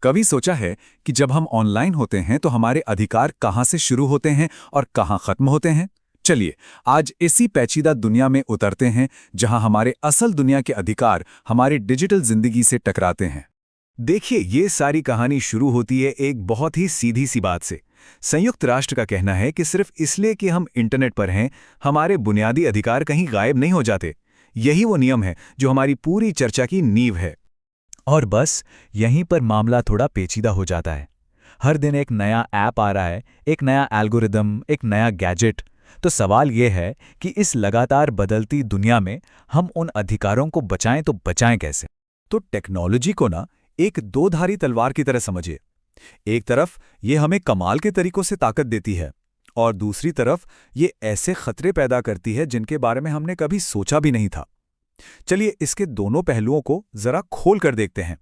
कभी सोचा है कि जब हम ऑनलाइन होते हैं तो हमारे अधिकार कहाँ से शुरू होते हैं और कहाँ खत्म होते हैं? चलिए, आज इसी पेचीदा दुनिया में उतरते हैं जहां हमारे असल दुनिया के अधिकार हमारी डिजिटल जिंदगी से टकराते हैं। देखिए, ये सारी कहानी शुरू होती है एक बहुत ही सीधी सी बात से। संयुक्त राष्ट्र का कहना है कि सिर्फ इसलिए कि हम इंटरनेट पर हैं, हमारे बुनियादी अधिकार कहीं गायब नहीं हो जाते। यही वो नियम है जो हमारी पूरी चर्चा की नींव है। और बस यहीं पर मामला थोड़ा पेचीदा हो जाता है। हर दिन एक नया ऐप आ रहा है, एक नया एल्गोरिदम, एक नया गैजेट। तो सवाल ये है कि इस लगातार बदलती दुनिया में हम उन अधिकारों को बचाएं तो बचाएं कैसे? तो टेक्नोलॉजी को ना एक दो-धारी तलवार की तरह समझिए। एक तरफ ये हमें कमाल के तरीकों से ताकत देती है और दूसरी तरफ ये ऐसे खतरे पैदा करती है जिनके बारे में हमने कभी सोचा भी नहीं था। चलिए इसके दोनों पहलुओं को जरा खोल कर देखते हैं।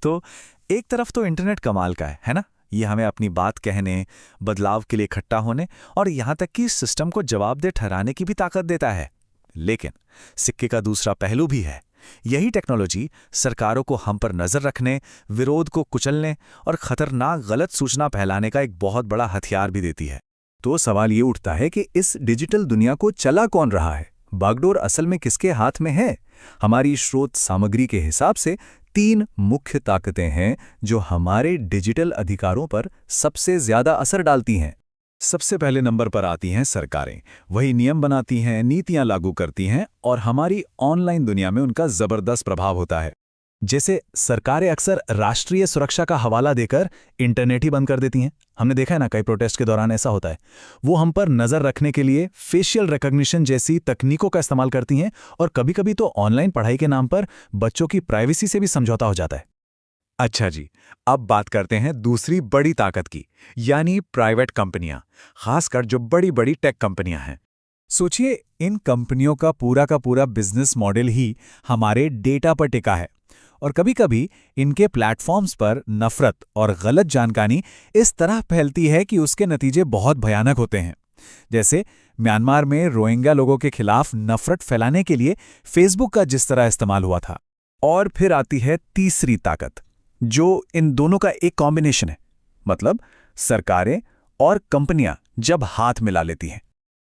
तो एक तरफ तो इंटरनेट कमाल का है ना? ये हमें अपनी बात कहने, बदलाव के लिए इकट्ठा होने और यहाँ तक कि सिस्टम को जवाबदेह ठहराने की भी ताकत देता है। लेकिन सिक्के का दूसरा पहलू भी है। यही टेक्नोलॉजी सरकारों को हम पर नजर रखने, विरोध को कुचलने और खतरनाक गलत सूचना फैलाने का एक बहुत बड़ा हथियार भी देती है। तो सवाल ये उठता है कि इस डिजिटल दुनिया को चला कौन रहा है? बागडोर असल में किसके हाथ में है? हमारी स्रोत सामग्री के हिसाब से 3 मुख्य ताकतें हैं जो हमारे डिजिटल अधिकारों पर सबसे ज्यादा असर डालती हैं। सबसे पहले नंबर पर आती हैं सरकारें। वही नियम बनाती हैं, नीतियां लागू करती हैं और हमारी ऑनलाइन दुनिया में उनका जबरदस्त प्रभाव होता है। जैसे सरकारें अक्सर राष्ट्रीय सुरक्षा का हवाला देकर इंटरनेट ही बंद कर देती हैं। हमने देखा है ना, कई प्रोटेस्ट के दौरान ऐसा होता है। वो हम पर नजर रखने के लिए फेशियल रिकॉग्निशन जैसी तकनीकों का इस्तेमाल करती हैं और कभी-कभी तो ऑनलाइन पढ़ाई के नाम पर बच्चों की प्राइवेसी से भी समझौता हो जाता है। अच्छा जी, अब बात करते हैं दूसरी बड़ी ताकत की, यानी प्राइवेट कंपनियां, खासकर जो बड़ी-बड़ी टेक कंपनियां हैं। सोचिए, इन कंपनियों का पूरा बिजनेस मॉडल ही हमारे डेटा पर टिका है और कभी-कभी इनके प्लेटफॉर्म्स पर नफरत और गलत जानकारी इस तरह फैलती है कि उसके नतीजे बहुत भयानक होते हैं। जैसे म्यांमार में रोहिंग्या लोगों के खिलाफ नफरत फैलाने के लिए फेसबुक का जिस तरह इस्तेमाल हुआ था। और फिर आती है तीसरी ताकत, जो इन दोनों का एक कॉम्बिनेशन है। मतलब सरकारें और कंपनियां जब हाथ मिला लेती हैं,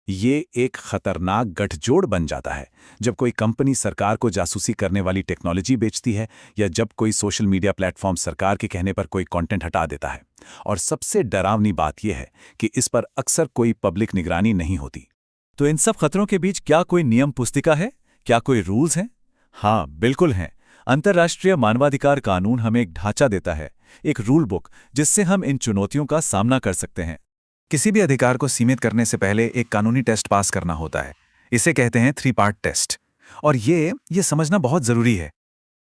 ये एक खतरनाक गठजोड़ बन जाता है। जब कोई कंपनी सरकार को जासूसी करने वाली टेक्नोलॉजी बेचती है या जब कोई सोशल मीडिया प्लेटफॉर्म सरकार के कहने पर कोई कंटेंट हटा देता है। और सबसे डरावनी बात यह है कि इस पर अक्सर कोई पब्लिक निगरानी नहीं होती। तो इन सब खतरों के बीच क्या कोई नियम पुस्तिका है? क्या कोई रूल्स हैं? हाँ, बिल्कुल हैं। अंतर्राष्ट्रीय मानवाधिकार कानून हमें एक ढांचा देता है, एक रूल बुक, जिससे हम इन चुनौतियों का सामना कर सकते हैं। किसी भी अधिकार को सीमित करने से पहले एक कानूनी टेस्ट पास करना होता है। इसे कहते हैं 3 पार्ट टेस्ट। और ये समझना बहुत जरूरी है।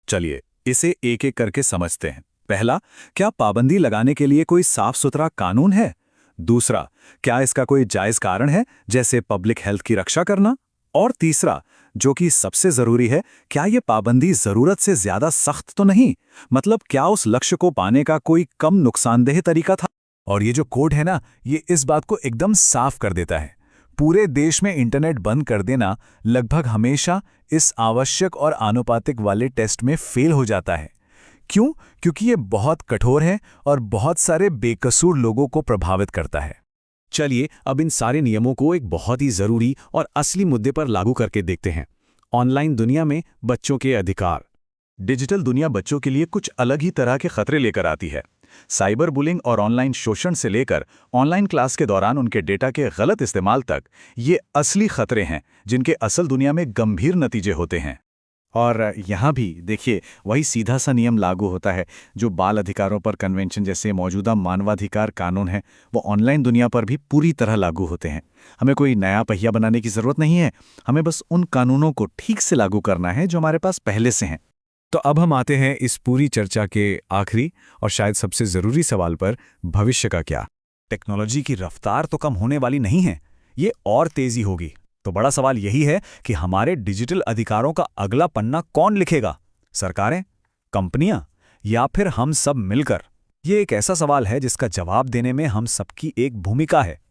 चलिए इसे एक एक करके समझते हैं। पहला, क्या पाबंदी लगाने के लिए कोई साफ सुथरा कानून है? दूसरा, क्या इसका कोई जायज कारण है, जैसे पब्लिक हेल्थ की रक्षा करना? और तीसरा, जो कि सबसे जरूरी है, क्या ये पाबंदी जरूरत से ज्यादा सख्त तो नहीं? मतलब क्या उस लक्ष्य को पाने का कोई कम नुकसानदेह तरीका था? और ये जो कोड है ना, ये इस बात को एकदम साफ कर देता है। पूरे देश में इंटरनेट बंद कर देना लगभग हमेशा इस आवश्यक और आनुपातिक वाले टेस्ट में फेल हो जाता है। क्यों? क्योंकि ये बहुत कठोर है और बहुत सारे बेकसूर लोगों को प्रभावित करता है। चलिए अब इन सारे नियमों को एक बहुत ही जरूरी और असली मुद्दे पर लागू करके देखते हैं। ऑनलाइन दुनिया में बच्चों के अधिकार। डिजिटल दुनिया बच्चों के लिए कुछ अलग ही तरह के खतरे लेकर आती है। साइबर बुलिंग और ऑनलाइन शोषण से लेकर ऑनलाइन क्लास के दौरान उनके डेटा के गलत इस्तेमाल तक, ये असली खतरे हैं जिनके असल दुनिया में गंभीर नतीजे होते हैं। और यहाँ भी देखिए, वही सीधा सा नियम लागू होता है जो बाल अधिकारों पर कन्वेंशन जैसे मौजूदा मानवाधिकार कानून है, वो ऑनलाइन दुनिया पर भी पूरी तरह लागू होते हैं। हमें कोई नया पहिया बनाने की जरूरत नहीं है, हमें बस उन कानूनों को ठीक से लागू करना है जो हमारे पास पहले से हैं। तो अब हम आते हैं इस पूरी चर्चा के आखिरी और शायद सबसे जरूरी सवाल पर, भविष्य का क्या? टेक्नोलॉजी की रफ्तार तो कम होने वाली नहीं है, ये और तेजी होगी। तो बड़ा सवाल यही है कि हमारे डिजिटल अधिकारों का अगला पन्ना कौन लिखेगा? सरकारें, कंपनियां या फिर हम सब मिलकर? ये एक ऐसा सवाल है जिसका जवाब देने में हम सबकी एक भूमिका है।